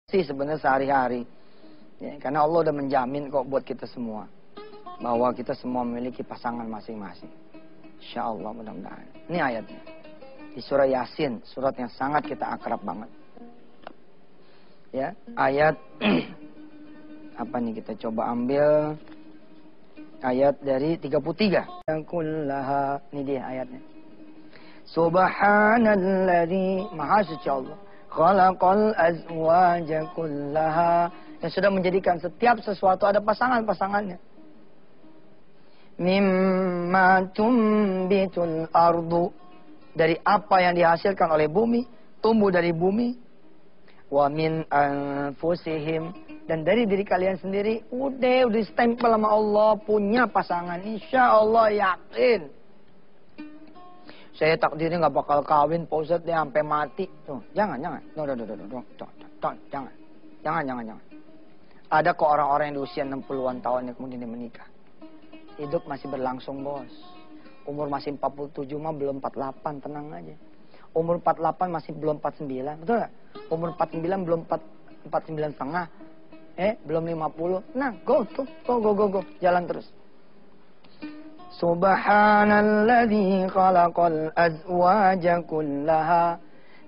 sih sebenarnya sehari-hari. Ya, karena Allah udah menjamin kok buat kita semua. Bahwa kita semua memiliki pasangan masing-masing. Insya Allah mudah-mudahan. Ini ayatnya. Di surah Yasin. Surat yang sangat kita akrab banget. Ya, ayat. Apa nih kita coba ambil. Ayat dari 33. Kullaha. Ini dia ayatnya. Subhanalladzi. Maha suci Allah. Khalaqal azwaja kullaha, yang sudah menjadikan setiap sesuatu ada pasangan-pasangannya. Mimma tumbitul ardu, dari apa yang dihasilkan oleh bumi, tumbuh dari bumi. Wa min anfusihim, dan dari diri kalian sendiri. Udah stempel sama Allah, punya pasangan. Insya Allah yakin. Saya takdirnya nggak bakal kawin, Pak Ustadz, dia sampai mati. Tuh, jangan. Jangan. Ada kok orang-orang yang di usia 60-an tahun yang kemudian dia menikah. Hidup masih berlangsung, bos. Umur masih 47 mah belum 48, tenang aja. Umur 48 masih belum 49, betul nggak? Umur 49 belum 49 setengah. Belum 50. Nah, go. Jalan terus. Subhanalladzi khalaqal azwaja kullaha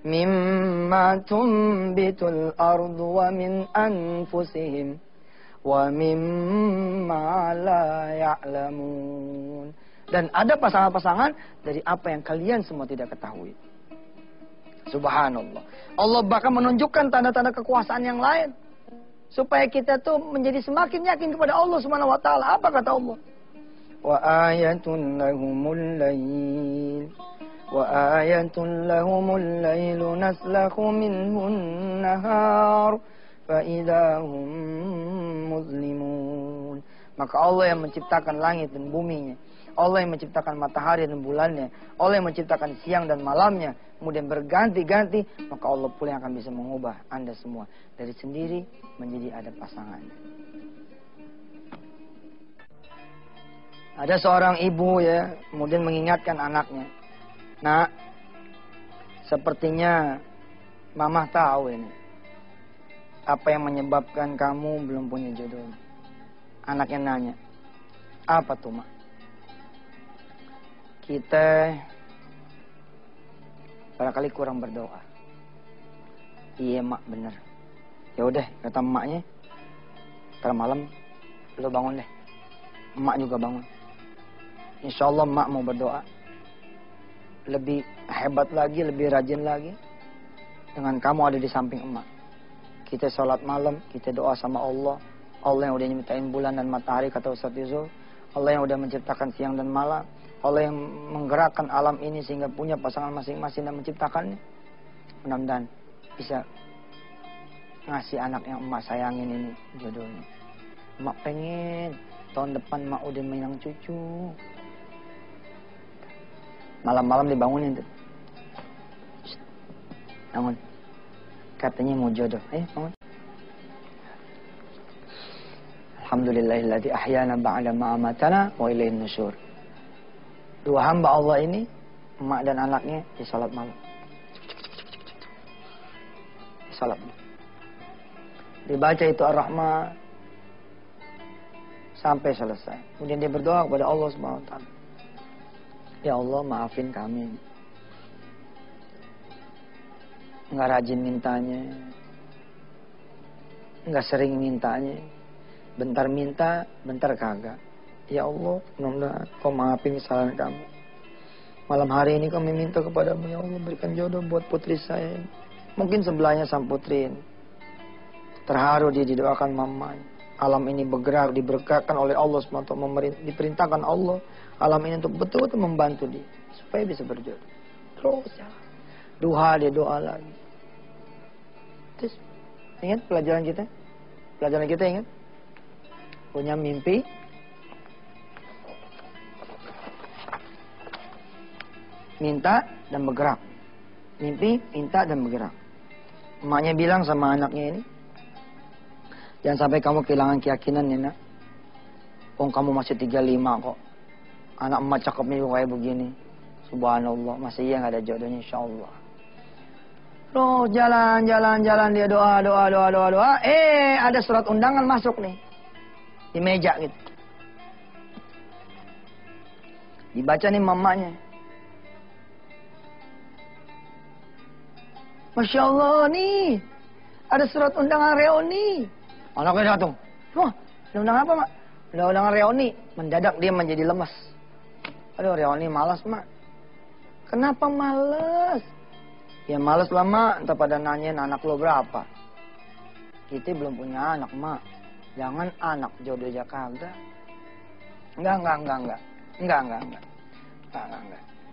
mimma tumbitul ardu wa min anfusihim wa mimma la ya'lamun. Dan ada pasangan-pasangan dari apa yang kalian semua tidak ketahui. Subhanallah. Allah bahkan menunjukkan tanda-tanda kekuasaan yang lain supaya kita tuh menjadi semakin yakin kepada Allah Subhanahu wa taala. Apa kata Allah? Wa ayatun lahumul lailu naslakhu minhun nahar fa idahum muzlimun. Maka Allah yang menciptakan langit dan buminya, Allah yang menciptakan matahari dan bulannya, Allah yang menciptakan siang dan malamnya, kemudian berganti-ganti, maka Allah pula yang akan bisa mengubah Anda semua dari sendiri menjadi ada pasangan. Ada seorang ibu ya, kemudian mengingatkan anaknya. Nak, sepertinya Mama tahu ini. Apa yang menyebabkan kamu belum punya jodoh? Anaknya nanya. Apa tuh, Mak? Kita barangkali kurang berdoa. Iya, Mak, bener. Ya udah, kata emaknya. Ntar malam lo bangun deh. Emak juga bangun. Insya Allah emak mau berdoa. Lebih hebat lagi, lebih rajin lagi. Dengan kamu ada di samping emak. Kita sholat malam, kita doa sama Allah. Allah yang udah nyiptain bulan dan matahari, kata Ustaz Yusuf. Allah yang udah menciptakan siang dan malam. Allah yang menggerakkan alam ini sehingga punya pasangan masing-masing dan menciptakannya. Mudah-mudahan bisa ngasih anak yang emak sayangin ini jodohnya. Emak pengen tahun depan emak udah menang cucu. Malam-malam dibangunin tuh. Bangun. Katanya mau jodoh. Bangun. Alhamdulillahilladzi ahyana ba'da ma amatana wa ilaihin nusyur. Dua hamba Allah ini, emak dan anaknya, di salat malam. Di salat malam. Dibaca itu Ar-Rahman sampai selesai. Kemudian dia berdoa kepada Allah Subhanahu wa taala. Ya Allah, maafin kami. Nggak rajin mintanya. Nggak sering mintanya. Bentar minta, bentar kagak. Ya Allah, mudah-mudahan kau maafin kesalahan kami. Malam hari ini kami minta kepadamu, ya Allah, berikan jodoh buat putri saya. Mungkin sebelahnya sang putri ini. Terharu dia didoakan mamanya. Alam ini bergerak, diberkatkan oleh Allah SWT. Diperintahkan Allah alam ini untuk betul-betul membantu dia. Supaya bisa berjodoh. Terus ya. Duha dia doa lagi. Terus, ingat pelajaran kita? Pelajaran kita ingat? Punya mimpi. Minta dan bergerak. Mimpi, minta dan bergerak. Emaknya bilang sama anaknya ini. Jangan sampai kamu kehilangan keyakinan ya nak. Kamu masih 35 kok. Anak emak cakepnya juga kayak begini. Subhanallah. Masih iya gak ada jodohnya insya Allah. Loh, jalan dia doa. Ada surat undangan masuk nih. Di meja gitu. Dibaca nih mamanya. Masya Allah nih. Ada surat undangan reuni. Anaknya datang. Wah, undangan apa, Mak? Undangan reuni. Mendadak dia menjadi lemas. Aduh, reuni malas, Mak. Kenapa malas? Ya males lah, Mak. Entah pada nanyain anak lo berapa. Kita belum punya anak, Mak. Jangan anak jodoh aja kagak. Enggak.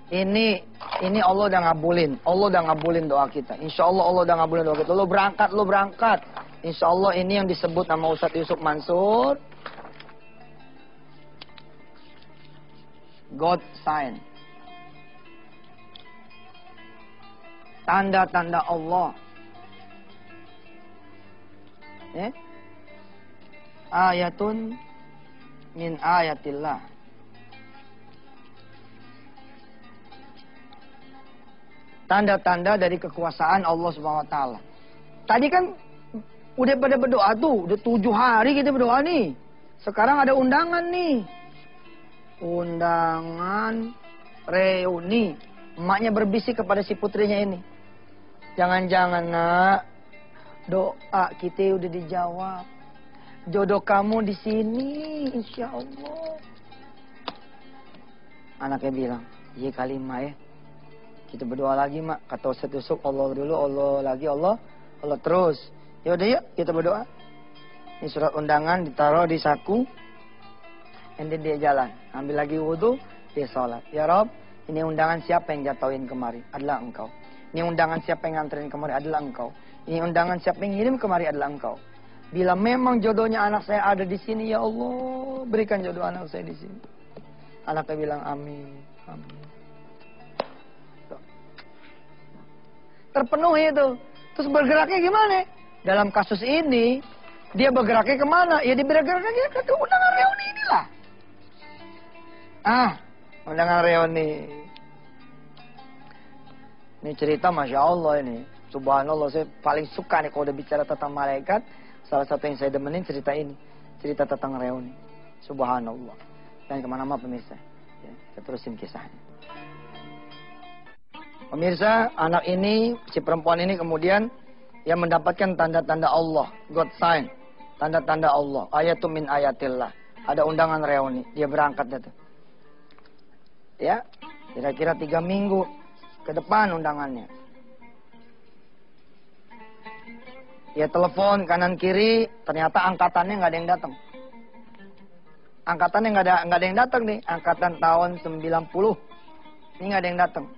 Ini Allah udah ngabulin. Allah udah ngabulin doa kita. Insya Allah Allah udah ngabulin doa kita. Lo berangkat. Insya Allah ini yang disebut nama Ustadz Yusuf Mansur. God sign. Tanda-tanda Allah. Ayatun min ayatillah. Tanda-tanda dari kekuasaan Allah Subhanahu wa taala. Tadi kan udah pada berdoa tuh, udah 7 hari kita berdoa nih. Sekarang ada undangan nih. Undangan reuni. Emaknya berbisik kepada si putrinya ini. Jangan-jangan, Nak, doa kita udah dijawab. Jodoh kamu di sini, insya Allah. Anaknya bilang, iya kali, Mak ya. Kita berdoa lagi, Mak. Kata Ustadz Yusuf, Allah dulu, Allah lagi, Allah terus. Yaudah yuk, kita berdoa. Ini surat undangan ditaruh di saku. Nanti dia jalan. Ambil lagi wudhu, dia sholat. Ya Rob, ini undangan siapa yang jatuhin kemari? Adalah engkau. Ini undangan siapa yang nganterin kemari? Adalah engkau. Ini undangan siapa yang ngirim kemari? Adalah engkau. Bila memang jodohnya anak saya ada di sini, ya Allah, berikan jodoh anak saya di sini. Anaknya bilang amin. Terpenuhi itu. Terus bergeraknya gimana? Dalam kasus ini, dia bergeraknya kemana? Ya dia bergeraknya ke undangan reuni inilah. Undangan reuni. Ini cerita Masya Allah ini. Subhanallah, saya paling suka nih kalau udah bicara tentang malaikat. Salah satu yang saya demenin cerita ini. Cerita tentang reuni. Subhanallah. Dan kemana-mana pemirsa. Ya, kita terusin kisahnya. Pemirsa, anak ini, si perempuan ini kemudian yang mendapatkan tanda-tanda Allah. God sign. Tanda-tanda Allah. Ayatum min ayatillah. Ada undangan reuni. Dia berangkat itu. Ya, kira-kira 3 minggu ke depan undangannya. Ya telepon kanan kiri, ternyata angkatannya nggak ada yang datang. Angkatannya nggak ada yang datang nih. Angkatan tahun 90. Ini nggak ada yang datang.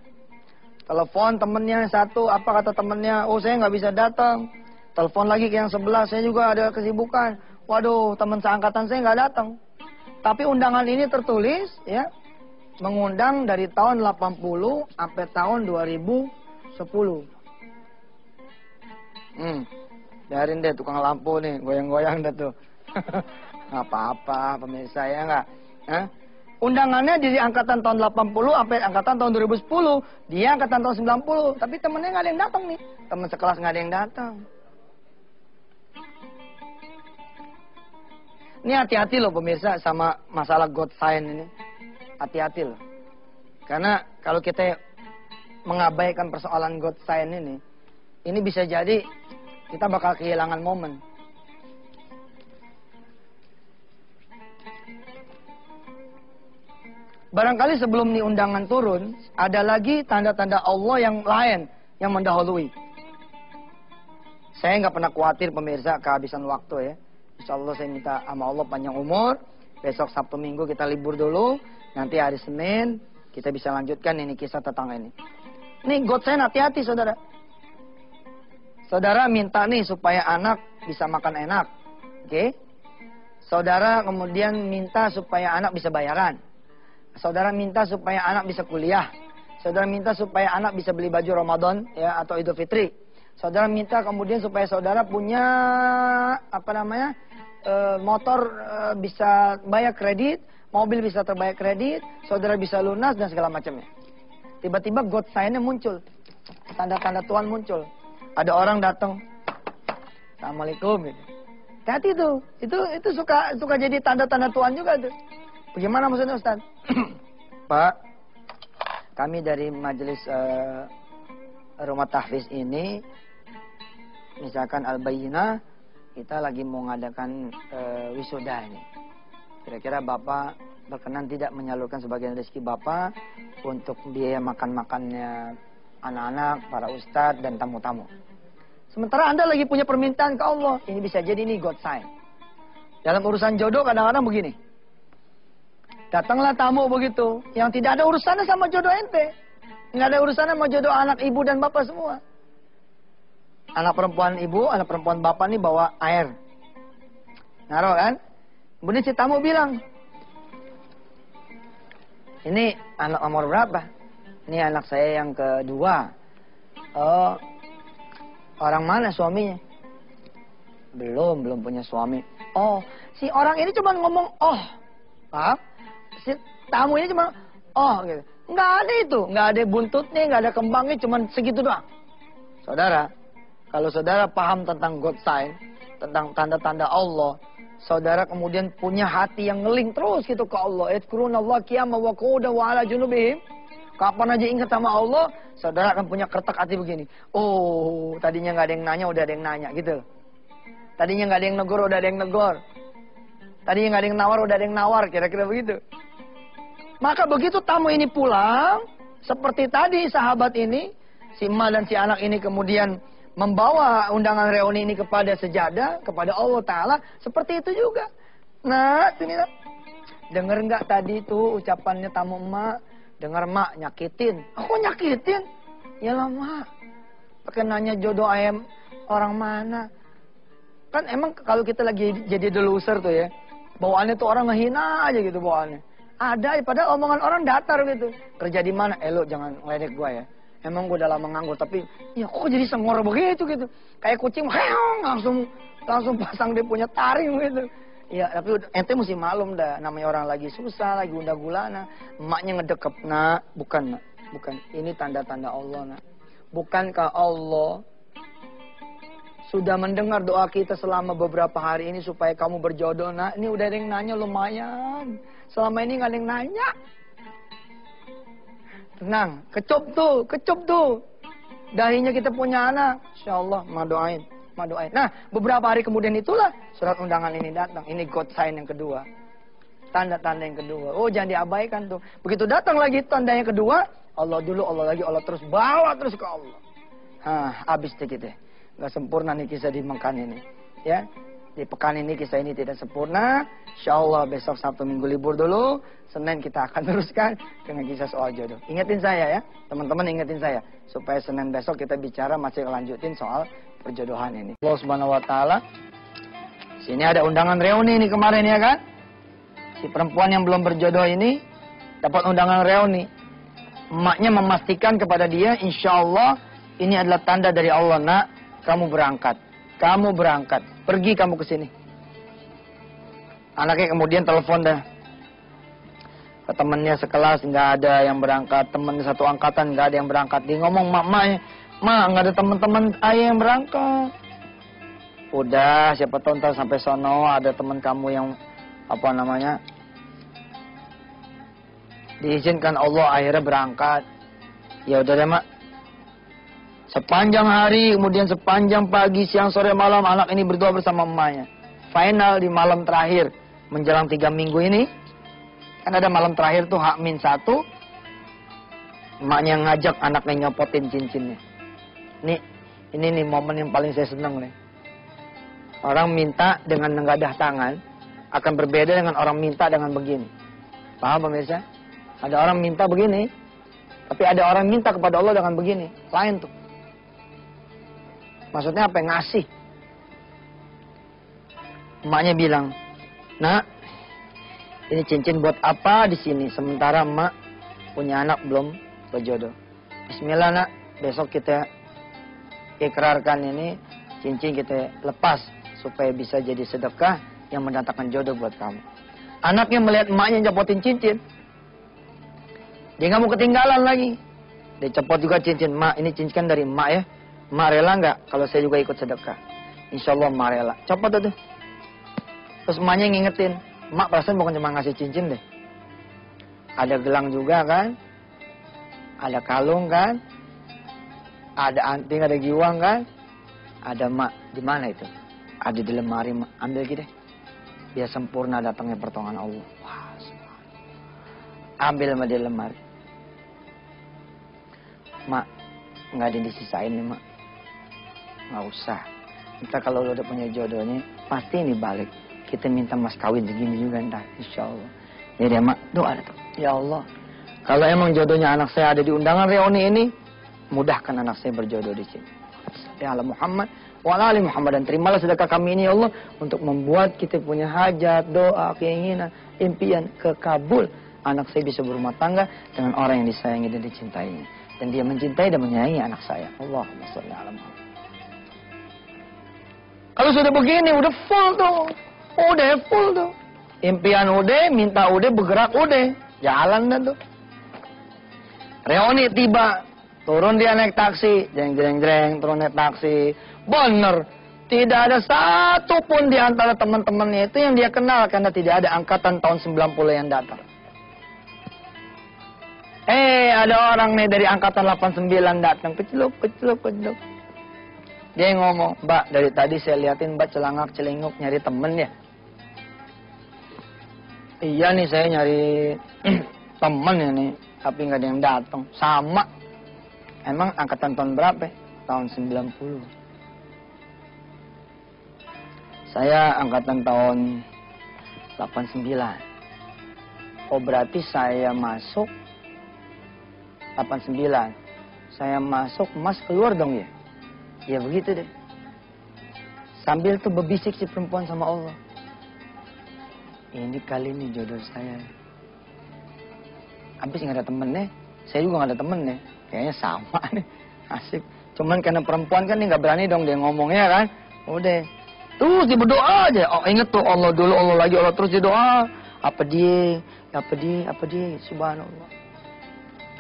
Telepon temennya satu, apa kata temennya? Oh saya nggak bisa datang. Telepon lagi ke yang sebelah, saya juga ada kesibukan. Waduh, teman seangkatan saya nggak datang. Tapi undangan ini tertulis, ya. Mengundang dari tahun 80 sampai tahun 2010. Biarin deh tukang lampu nih, goyang-goyang dah tuh. Nggak apa-apa, pemirsa ya nggak? Undangannya dari angkatan tahun 80 sampai angkatan tahun 2010. Dia angkatan tahun 90. Tapi temennya nggak ada yang datang nih. Temen sekelas nggak ada yang datang. Ini hati-hati loh pemirsa sama masalah God sign ini. Hati-hati loh. Karena kalau kita mengabaikan persoalan God sign ini bisa jadi kita bakal kehilangan momen. Barangkali sebelum nih undangan turun, ada lagi tanda-tanda Allah yang lain yang mendahului. Saya nggak pernah khawatir pemirsa kehabisan waktu ya. Insya Allah saya minta sama Allah panjang umur. Besok Sabtu Minggu kita libur dulu. Nanti hari Senin kita bisa lanjutkan ini kisah tentang ini. Nih God sign, hati-hati saudara. Saudara minta nih supaya anak bisa makan enak. Oke? Saudara kemudian minta supaya anak bisa bayaran. Saudara minta supaya anak bisa kuliah. Saudara minta supaya anak bisa beli baju Ramadan ya atau Idul Fitri. Saudara minta kemudian supaya saudara punya motor bisa bayar kredit, mobil bisa terbayar kredit, saudara bisa lunas dan segala macamnya. Tiba-tiba God sign-nya muncul. Tanda-tanda Tuhan muncul. Ada orang datang, Assalamualaikum gitu. Hati tuh, itu suka jadi tanda-tanda Tuhan juga tuh. Bagaimana maksudnya Ustaz? Pak, kami dari majelis rumah tahfiz ini, misalkan Al-Bayyinah, kita lagi mau ngadakan wisuda ini. Kira-kira Bapak berkenan tidak menyalurkan sebagian rezeki Bapak untuk biaya makan-makannya anak-anak, para ustadz dan tamu-tamu. Sementara Anda lagi punya permintaan ke Allah. Ini bisa jadi ini God sign. Dalam urusan jodoh kadang-kadang begini. Datanglah tamu begitu, yang tidak ada urusannya sama jodoh ente. Nggak ada urusannya sama jodoh anak ibu dan bapak semua. Anak perempuan ibu, anak perempuan bapak nih bawa air. Naruh kan? Kemudian si tamu bilang, ini anak nomor berapa? Ini anak saya yang kedua. Oh, orang mana suaminya? Belum punya suami. Oh, si orang ini cuma ngomong, oh. Paham? Si tamu ini cuma, oh gitu. Nggak ada itu. Nggak ada buntutnya, nggak ada kembangnya, cuma segitu doang. Saudara, kalau saudara paham tentang God sign, tentang tanda-tanda Allah, saudara kemudian punya hati yang ngeling terus gitu ke Allah. Yadhkurunallaha qiyaman wa qu'udan wa 'ala junubihim. Kapan aja ingat sama Allah, saudara akan punya kertak hati begini. Oh, tadinya nggak ada yang nanya, udah ada yang nanya gitu. Tadinya nggak ada yang negor, udah ada yang negor. Tadinya nggak ada yang nawar, udah ada yang nawar, kira-kira begitu. Maka begitu tamu ini pulang, seperti tadi sahabat ini, si emak dan si anak ini kemudian membawa undangan reuni ini kepada sejadah, kepada Allah Ta'ala, seperti itu juga. Nah, ini denger nggak tadi tuh ucapannya tamu emak? Dengar mak nyakitin. Aku nyakitin? Yalah mak. Pakai nanya jodoh ayam orang mana. Kan emang kalau kita lagi jadi deluser tuh ya. Bawaannya tuh orang ngehina aja gitu bawaannya. Ada padahal omongan orang datar gitu. Kerja di mana? Lo jangan ngeledek gua ya. Emang gua udah lama nganggur tapi ya kok jadi sengor begitu gitu. Kayak kucing langsung pasang dia punya taring gitu. Ya, tapi ente mesti maklum dah, namanya orang lagi susah, lagi gundah gulana, emaknya ngedekep, nak, bukan. Ini tanda-tanda Allah, nak. Bukankah Allah sudah mendengar doa kita selama beberapa hari ini supaya kamu berjodoh, nak? Ini udah ada yang nanya lumayan. Selama ini nggak ada yang nanya. Tenang, kecup tuh. Dahinya kita punya anak, insya Allah, ma doain. Nah, beberapa hari kemudian itulah surat undangan ini datang. Ini God sign yang kedua. Tanda-tanda yang kedua. Oh, jangan diabaikan tuh. Begitu datang lagi tanda yang kedua, Allah dulu, Allah lagi, Allah terus. Bawa terus ke Allah. Habis deh kita. Nggak sempurna nih kisah di Mekah ini. Ya, di pekan ini kisah ini tidak sempurna. Insya Allah besok Sabtu Minggu libur dulu. Senin kita akan teruskan dengan kisah soal jodoh. Ingetin saya ya. Teman-teman ingetin saya. Supaya Senin besok kita bicara masih lanjutin soal perjodohan ini. Allah Subhanahu wa taala. Sini ada undangan reuni ini kemarin ya kan? Si perempuan yang belum berjodoh ini dapat undangan reuni. Emaknya memastikan kepada dia, insya Allah ini adalah tanda dari Allah, nak, kamu berangkat. Pergi kamu ke sini. Anaknya kemudian telepon dah. Ke temannya sekelas nggak ada yang berangkat, teman satu angkatan nggak ada yang berangkat. Dia ngomong mak nggak ada teman-teman ayah yang berangkat. Udah, siapa tahu ntar sampai sono ada teman kamu yang diizinkan Allah akhirnya berangkat. Ya udah deh mak. Sepanjang hari, kemudian sepanjang pagi, siang, sore, malam anak ini berdoa bersama emaknya. Final di malam terakhir menjelang 3 minggu ini, kan ada malam terakhir tuh H-1, emaknya ngajak anaknya nyopotin cincinnya. Ini nih momen yang paling saya seneng nih. Orang minta dengan nengadah tangan akan berbeda dengan orang minta dengan begini. Paham pemirsa? Ada orang minta begini, tapi ada orang minta kepada Allah dengan begini. Lain tuh. Maksudnya apa? Ngasih. Emaknya bilang, nak, ini cincin buat apa di sini? Sementara emak punya anak belum berjodoh. Bismillah nak, besok kita ikrarkan ini, cincin kita lepas supaya bisa jadi sedekah yang mendatangkan jodoh buat kamu. Anaknya melihat emaknya nyopotin cincin, dia nggak mau ketinggalan lagi. Dia copot juga cincin, mak ini cincin dari emak ya. Mak rela nggak kalau saya juga ikut sedekah? Insya Allah mak rela. Copot tuh. Terus emaknya ngingetin, mak perasaan bukan cuma ngasih cincin deh. Ada gelang juga kan? Ada kalung kan? Ada anting, ada giwang kan? Ada mak, di mana itu? Ada di lemari, mak. Ambil gitu deh. Biar sempurna datangnya pertolongan Allah. Wah, ambil sama di lemari. Mak, nggak ada yang disisain nih mak. Nggak usah. Ntar kalau lo udah punya jodohnya, pasti ini balik. Kita minta mas kawin segini juga ntar, insya Allah. Ya deh mak, doa tuh. Ya Allah, kalau emang jodohnya anak saya ada di undangan reuni ini, mudahkan anak saya berjodoh di sini. Ya Allah Muhammad, wa ali Muhammad, dan terimalah sedekah kami ini ya Allah, untuk membuat kita punya hajat, doa, keinginan, impian, kekabul. Anak saya bisa berumah tangga dengan orang yang disayangi dan dicintainya. Dan dia mencintai dan menyayangi anak saya. Allahumma sholli ala Muhammad. Kalau sudah begini, udah full tuh. Udah full tuh. Impian udah, minta udah, bergerak udah. Jalan dah tuh. Reuni tiba. Turun dia naik taksi. Jreng-jreng, turun naik taksi. Bener. Tidak ada satu pun di antara teman-temannya itu yang dia kenal. Karena tidak ada angkatan tahun 90 yang datang. Ada orang nih dari angkatan 89 datang. Kecelup. Dia ngomong, Mbak, dari tadi saya liatin Mbak celangak-celinguk nyari temen ya. Iya nih, saya nyari temen ya nih, tapi nggak ada yang datang. Sama. Emang angkatan tahun berapa? Tahun 90. Saya angkatan tahun 89. Oh, berarti saya masuk 89. Saya masuk, Mas keluar dong ya? Ya begitu deh. Sambil tuh berbisik si perempuan sama Allah. Ini kali ini jodoh saya. Habis nggak ada temennya. Saya juga nggak ada temennya. Kayaknya sama nih. Asik. Cuman karena perempuan kan nih nggak berani dong dia ngomongnya kan. Udah. Terus dia berdoa aja. Oh inget tuh Allah dulu, Allah lagi, Allah terus dia doa. Apa dia. Subhanallah.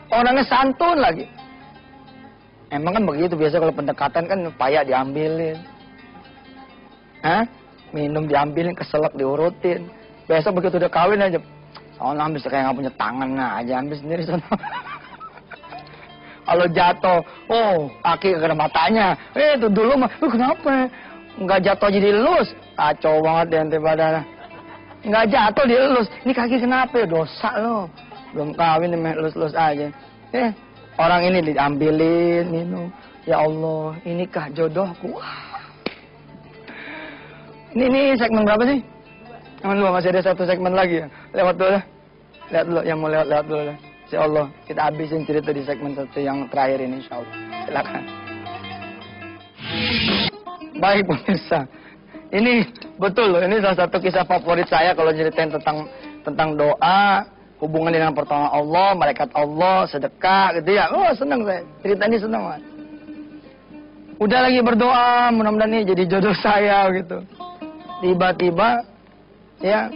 Orangnya santun lagi. Emang kan begitu, biasa kalau pendekatan kan payah diambilin. Minum diambilin, keselak diurutin. Besok begitu udah kawin aja. Soalnya habis kayak nggak punya tangan aja, ambil sendiri sana. Kalau jatuh, kaki kena matanya. Itu dulu mah, kenapa? Nggak jatuh aja dilus. Kacau banget deh ente badannya. Nggak jatuh dilus. Ini kaki kenapa? Dosa lo. Belum kawin lus-lus aja. Orang ini diambilin, minum. Ya Allah, inikah jodohku? Wah. Ini segmen berapa sih? Yang dua, masih ada satu segmen lagi ya. Lewat dulu lah. Lihat dulu, yang mau lewat dulu lah. Insya Allah, kita habisin cerita di segmen satu yang terakhir ini, insya Allah. Silakan. Baik pemirsa, ini betul loh. Ini salah satu kisah favorit saya kalau ceritain tentang doa. Hubungan dengan pertolongan Allah, malaikat Allah, sedekah gitu ya. Oh senang saya, cerita ini senang banget. Udah lagi berdoa, mudah-mudahan ini jadi jodoh saya gitu. Tiba-tiba ya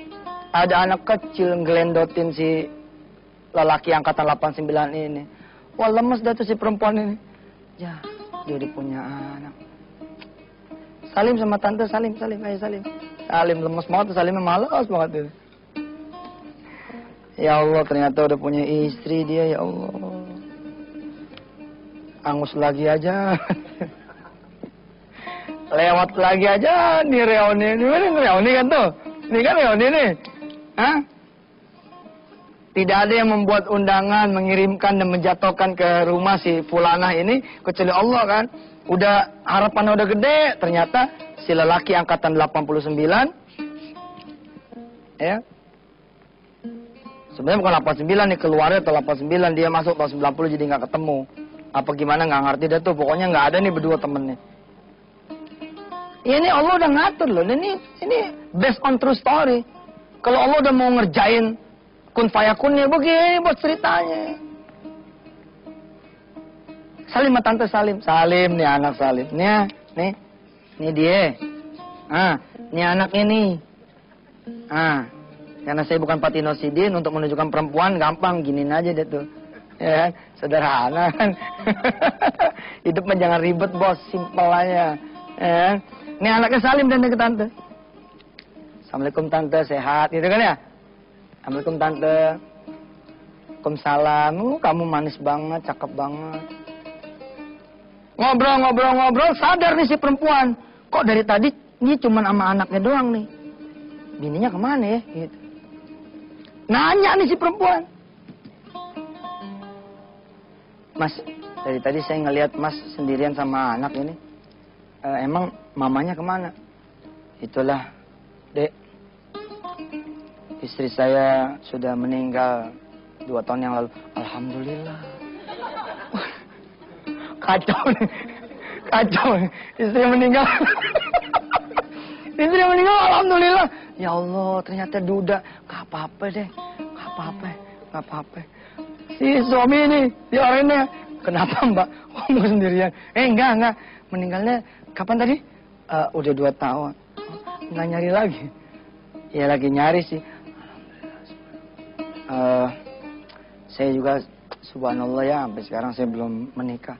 ada anak kecil ngelendotin si lelaki angkatan 89 ini. Wah lemes dah tuh si perempuan ini. Ya, dia udah punya anak. Salim sama tante, salim, ayo salim. Salim lemes banget tuh, salimnya malas banget tuh. Ya Allah, ternyata udah punya istri dia, ya Allah. Angus lagi aja. Lewat lagi aja nih reuni. Ini reuni kan tuh. Ini kan reuni nih. Tidak ada yang membuat undangan, mengirimkan dan menjatuhkan ke rumah si fulanah ini kecuali Allah kan. Udah harapannya udah gede, ternyata si lelaki angkatan 89 ya. Sebenarnya bukan 89 nih, keluarnya atau 89, dia masuk tahun 90 jadi nggak ketemu. Apa gimana nggak ngerti dah tuh, pokoknya nggak ada nih berdua temennya. Ini Allah udah ngatur loh, ini based on true story. Kalau Allah udah mau ngerjain kun fayakunnya begini bos ceritanya. Salim sama tante, salim nih anak salim. Nih dia. Nih anak ini. Karena saya bukan Patinosidin, untuk menunjukkan perempuan gampang giniin aja deh tuh. Ya, sederhana kan. Hidup mah jangan ribet, bos. Simpel aja. Ini anaknya Salim dan ke tante. Assalamualaikum tante, sehat. Gitu kan ya? Assalamualaikum tante. Waalaikumsalam. Kamu manis banget, cakep banget. Ngobrol, sadar nih si perempuan. Kok dari tadi ini cuma sama anaknya doang nih. Bininya kemana ya? Gitu. Nanya nih si perempuan. Mas, dari tadi saya ngelihat Mas sendirian sama anak ini. Emang mamanya kemana? Itulah, Dek. Istri saya sudah meninggal 2 tahun yang lalu. Alhamdulillah. Kacau nih. Kacau nih. Istri meninggal. Istri meninggal, alhamdulillah. Ya Allah, ternyata duda. Gak apa-apa deh. Gak apa-apa. Si suami ini, si orangnya. Kenapa mbak? Kamu sendirian? Enggak. Meninggalnya kapan tadi? Udah 2 tahun. Nggak nyari lagi? Ya lagi nyari sih. Saya juga subhanallah ya, sampai sekarang saya belum menikah.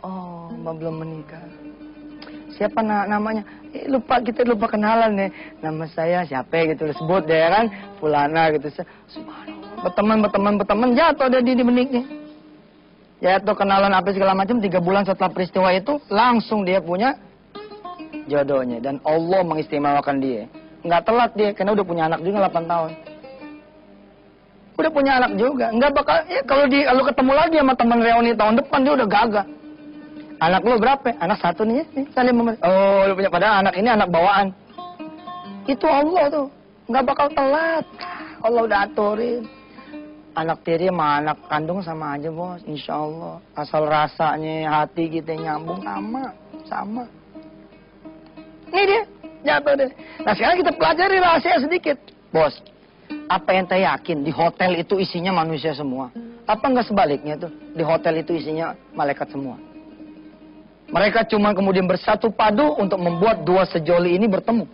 Oh, mbak belum menikah. Siapa namanya? Kita lupa kenalan nih. Nama saya siapa gitu sebut deh kan, Fulana gitu. Subhanallah. Berteman jatuh dia di meniknya. Jatuh kenalan apa segala macam. 3 bulan setelah peristiwa itu langsung dia punya jodohnya, dan Allah mengistimewakan dia. Nggak telat dia, karena udah punya anak juga 8 tahun. Udah punya anak juga, nggak bakal ya kalau ketemu lagi sama teman reuni tahun depan dia udah gagah. Anak lu berapa? Anak 1 nih, saling udah punya, padahal anak ini anak bawaan. Itu Allah tuh, nggak bakal telat. Allah udah aturin. Anak tiri sama anak kandung sama aja bos, insya Allah. Asal rasanya hati kita nyambung sama. Ini dia, jatuh deh. Nah sekarang kita pelajari rahasia sedikit. Bos, apa yang ente yakin di hotel itu isinya manusia semua? Apa enggak sebaliknya tuh? Di hotel itu isinya malaikat semua. Mereka cuma kemudian bersatu padu untuk membuat 2 sejoli ini bertemu.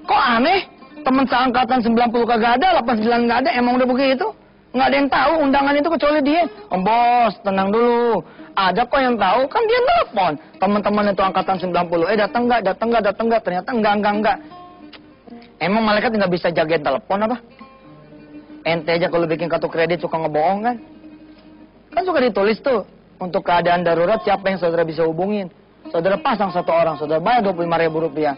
Kok aneh? Teman seangkatan 90 kagak ada, 89 kagak ada, emang udah begitu? Nggak ada yang tahu undangan itu kecuali dia. Bos, tenang dulu. Ada kok yang tahu, kan dia telepon. Teman-teman itu angkatan 90, datang nggak? Ternyata enggak. Emang malaikat nggak bisa jagain telepon apa? Ente aja kalau bikin kartu kredit suka ngebohong kan? Kan suka ditulis tuh, untuk keadaan darurat siapa yang saudara bisa hubungin. Saudara pasang 1 orang, saudara bayar Rp25.000.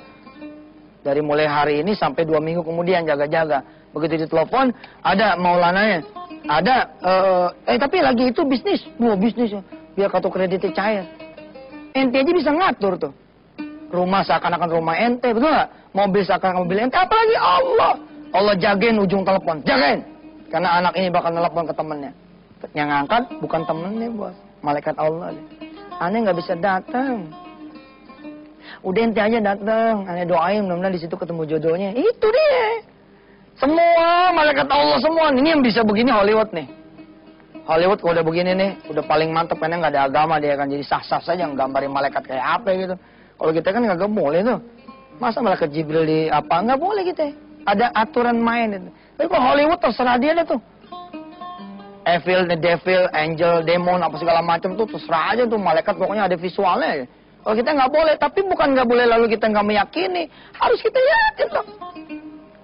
Dari mulai hari ini sampai 2 minggu kemudian jaga-jaga. Begitu ditelepon, ada maulananya. Ada, tapi lagi itu bisnis. Bisnis ya. Biar kartu kreditnya cair. Ente aja bisa ngatur tuh. Rumah seakan-akan rumah ente, betul nggak? Mobil seakan-akan mobil ente, apalagi Allah. Allah jagain ujung telepon, jagain. Karena anak ini bakal telepon ke temennya. Yang ngangkat bukan temennya bos, malaikat Allah. Aneh nggak bisa datang. Udah ente aja datang, aneh doain mudah-mudahan di situ ketemu jodohnya. Itu dia. Semua malaikat Allah semua. Ini yang bisa begini Hollywood nih. Hollywood kalau udah begini nih, udah paling mantep karena nggak ada agama, dia akan jadi sah-sah saja nggambarin malaikat kayak apa gitu. Kalau kita kan nggak boleh tuh. Masa malaikat Jibril di apa? Nggak boleh kita. Ada aturan main. Tapi kalau Hollywood terserah dia deh tuh. Evil, the devil, angel, demon, apa segala macam tuh terserah aja tuh malaikat, pokoknya ada visualnya. Kalau kita nggak boleh, tapi bukan nggak boleh lalu kita nggak meyakini, harus kita yakin tuh.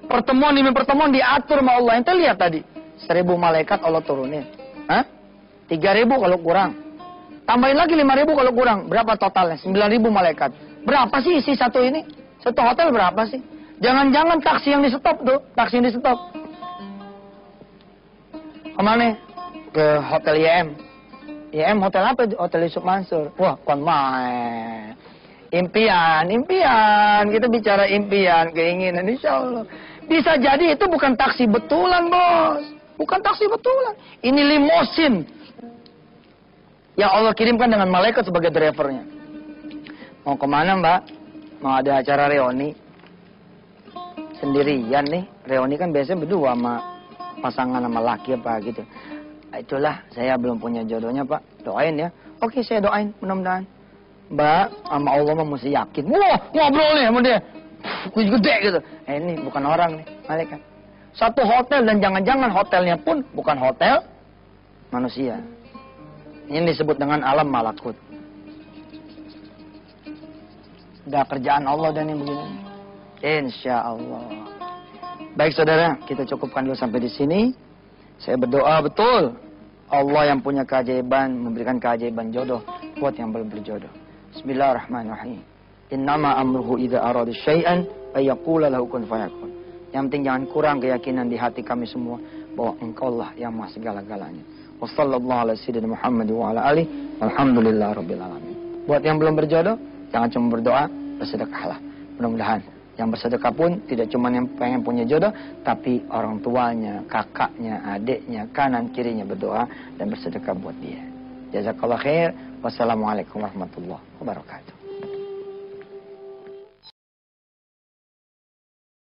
Pertemuan demi pertemuan diatur sama Allah. Ente lihat tadi, 1000 malaikat Allah turunin. 3.000 kalau kurang. Tambahin lagi 5.000 kalau kurang. Berapa totalnya? 9.000 malaikat. Berapa sih isi satu ini? Satu hotel berapa sih? Jangan-jangan taksi yang di stop tuh, taksi yang di stop. Kemana? Ke hotel YM. YM hotel apa? Hotel Yusuf Mansur. Wah, kon main. Impian. Kita bicara impian, keinginan, insya Allah. Bisa jadi itu bukan taksi betulan, bos. Bukan taksi betulan. Ini limosin. Yang Allah kirimkan dengan malaikat sebagai drivernya. Mau kemana, Mbak? Mau ada acara reuni. Sendirian nih. Reuni kan biasanya berdua sama pasangan sama laki apa gitu. Itulah, saya belum punya jodohnya, Pak. Doain ya. Oke, saya doain, mudah-mudahan. Mbak, sama Allah mah mesti yakin. Wah, ngobrol nih sama dia. Gede gitu. Ini bukan orang nih, malaikat. Satu hotel dan jangan-jangan hotelnya pun bukan hotel manusia. Ini disebut dengan alam malakut. Udah kerjaan Allah dan yang begini. Insya Allah. Baik saudara, kita cukupkan dulu sampai di sini. Saya berdoa betul Allah yang punya keajaiban memberikan keajaiban jodoh buat yang belum berjodoh. Bismillahirrahmanirrahim. Innama amruhu idza arada syai'an ayyaqula lahu kun fayakun. Yang penting jangan kurang keyakinan di hati kami semua bahwa Engkaulah yang Maha segala-galanya. Wassallallahu ala sayyidina Muhammad wa ala alihi walhamdulillahirabbil alamin. Buat yang belum berjodoh, jangan cuma berdoa, bersedekahlah. Mudah-mudahan yang bersedekah pun tidak cuma yang pengen punya jodoh, tapi orang tuanya, kakaknya, adiknya, kanan kirinya berdoa dan bersedekah buat dia. Jazakallah khair. Wassalamualaikum warahmatullahi wabarakatuh.